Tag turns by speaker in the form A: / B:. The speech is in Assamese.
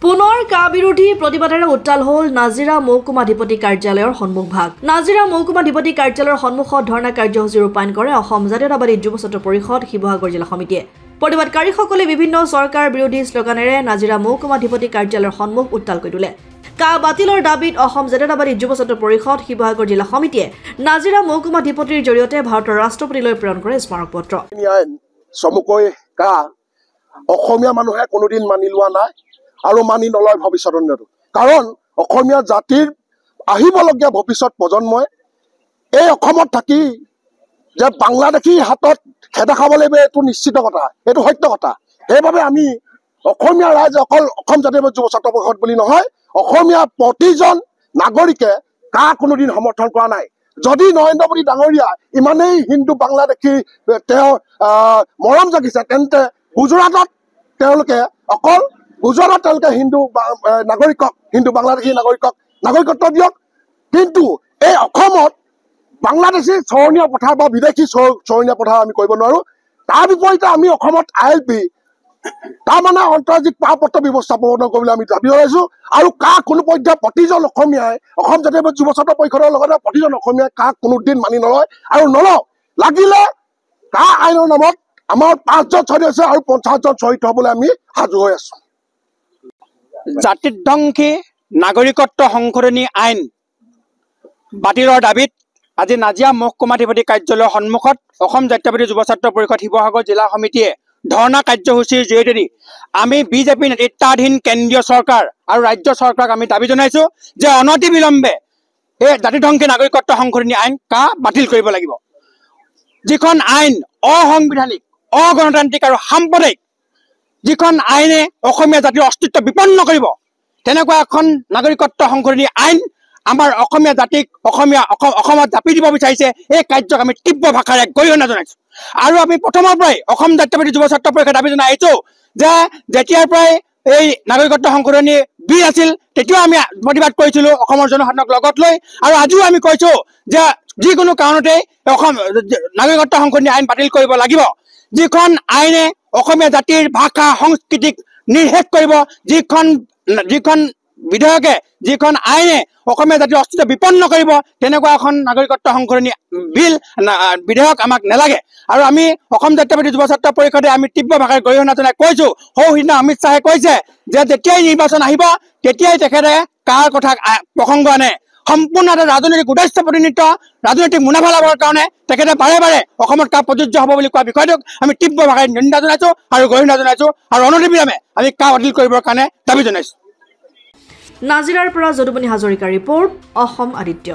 A: পুনৰ কা বিৰোধী প্ৰতিবাদেৰে উত্তাল হ'ল নাজিৰা মহকুমাধিপতি কাৰ্যালয়ৰ সন্মুখভাগ। নাজিৰা মহকুমাধিপতি কাৰ্যালয়ৰ সন্মুখত ধৰ্ণা কাৰ্যসূচী ৰূপায়ণ কৰে অসম জাতীয়তাবাদী যুৱ ছাত্ৰ পৰিষদ শিৱসাগৰ জিলা সমিতিয়ে। প্ৰতিবাদকাৰীসকলে বিভিন্ন চৰকাৰ বিৰোধী শ্লোগানেৰে নাজিৰা মহকুমাধিপতি কাৰ্যালয়ৰ সন্মুখ উত্তাল কৰি তোলে। কা বাতিলৰ দাবীত অসম জাতীয়তাবাদী যুৱ ছাত্ৰ পৰিষদ শিৱসাগৰ জিলা সমিতিয়ে নাজিৰা মহকুমাধিপতিৰ জৰিয়তে ভাৰতৰ ৰাষ্ট্ৰপতিলৈ প্ৰেৰণ কৰে স্মাৰক পত্ৰ।
B: চমুকৈ কা অসমীয়া মানুহে কোনোদিন মানি লোৱা নাই আৰু মানি নলয় ভৱিষ্যতৰ দিনতো। কাৰণ অসমীয়া জাতিৰ আহিবলগীয়া ভৱিষ্যত প্ৰজন্মই এই অসমত থাকি যে বাংলাদেশীৰ হাতত খেদা খাব লাগিব এইটো নিশ্চিত কথা, এইটো সত্য কথা। সেইবাবে আমি অসমীয়া ৰাইজ অকল অসম জাতীয় যুৱ ছাত্ৰ পৰিষদ বুলি নহয়, অসমীয়া প্ৰতিজন নাগৰিকে কা কোনোদিন সমৰ্থন কৰা নাই। যদি নৰেন্দ্ৰ মোদী ডাঙৰীয়া ইমানেই হিন্দু বাংলাদেশী তেওঁ মৰম জাগিছে, তেন্তে গুজৰাটত তেওঁলোকে হিন্দু নাগৰিকক, হিন্দু বাংলাদেশী নাগৰিকক নাগৰিকত্ব দিয়ক। কিন্তু এই অসমত বাংলাদেশী চৰণীয়া পথাৰ বা বিদেশী চৰণীয়া পথাৰ আমি কৰিব নোৱাৰো। তাৰ বিপৰীতে আমি অসমত ILP তাৰমানে অন্তৰ্জাতিক পাৰপত্ৰ ব্যৱস্থা প্ৰৱৰ্তন কৰিবলৈ আমি দাবী জনাইছো। আৰু কা কোনো পৰ্যায়ত প্ৰতিজন অসমীয়াই অসম জাতীয় যুৱ ছাত্ৰ পৰিষদৰ লগতে প্ৰতিজন অসমীয়াই কা কোনোদিন মানি নলয় আৰু নলওঁ। লাগিলে কা আইনৰ নামত আমাৰ 5জন সদস্য আৰু 50জন শ্বহীদ হ'বলৈ আমি সাজু হৈ আছো।
C: জাতিধ্বংসী নাগৰিকত্ব সংশোধনী আইন বাতিলৰ দাবীত আজি নাজিৰা মহকুমাধিপতি কাৰ্যালয়ৰ সন্মুখত অসম জাতীয়তাবাদী যুৱ ছাত্ৰ পৰিষদ শিৱসাগৰ জিলা সমিতিয়ে ধৰ্ণা কাৰ্যসূচীৰ জৰিয়তে আমি বিজেপি নেতৃত্বাধীন কেন্দ্ৰীয় চৰকাৰ আৰু ৰাজ্য চৰকাৰক আমি দাবী জনাইছো যে অনতি বিলম্বে এই জাতিধ্বংসী নাগৰিকত্ব সংশোধনী আইন কা বাতিল কৰিব লাগিব। যিখন আইন অসাংবিধানিক, অগণতান্ত্ৰিক আৰু সাম্প্ৰদায়িক, যিখন আইনে অসমীয়া জাতিৰ অস্তিত্ব বিপন্ন কৰিব, তেনেকুৱা এখন নাগৰিকত্ব সংশোধনী আইন আমাৰ অসমীয়া জাতিক অসমত জাপি দিব বিচাৰিছে। এই কাৰ্যক আমি তীব্ৰ ভাষাৰে গৰিহণা জনাইছো। আৰু আমি প্ৰথমৰ পৰাই অসম জাতীয়তাবাদী যুৱ ছাত্ৰ পৰিষদে দাবী জনাই আহিছো যে যেতিয়াৰ পৰাই এই নাগৰিকত্ব সংশোধনী বিল আছিল তেতিয়াও আমি প্ৰতিবাদ কৰিছিলো অসমৰ জনসাধাৰণক লগত লৈ। আৰু আজিও আমি কৈছো যে যিকোনো কাৰণতে অসম নাগৰিকত্ব সংশোধনী আইন বাতিল কৰিব লাগিব। যিখন আইনে অসমীয়া জাতিৰ ভাষা সংস্কৃতিক নিৰ্শেষ কৰিব, যিখন বিধেয়কে, যিখন আইনে অসমীয়া জাতিৰ অস্তিত্ব বিপন্ন কৰিব, তেনেকুৱা এখন নাগৰিকত্ব সংশোধনী বিধেয়ক আমাক নালাগে। আৰু আমি অসম জাতীয়তাবাদী যুৱ ছাত্ৰ পৰিষদে আমি তীব্ৰ ভাষাৰে গৰিহণা জনাই কৈছো, সৌসিদিনা অমিত শ্বাহে কৈছে যে যেতিয়াই নিৰ্বাচন আহিব তেতিয়াই তেখেতে কাৰ কথা প্ৰসংগ আনে। সম্পূৰ্ণ এটা ৰাজনৈতিক উদ্দেশ্য প্ৰতিনিধিত্ব, ৰাজনৈতিক মুনাফা লাভৰ কাৰণে তেখেতে বাৰে বাৰে অসমত কা প্ৰযোজ্য হ'ব বুলি কোৱা বিষয়টোক আমি তীব্ৰ ভাষাৰে নিন্দা জনাইছো আৰু গৰিহণা জনাইছো। আৰু অনতিবিলম্বে আমি কা বাতিল কৰিবৰ কাৰণে দাবী জনাইছো।
A: নাজিৰাৰ পৰা যদুমণি হাজৰিকাৰ ৰিপৰ্ট, অসম আদিত্য।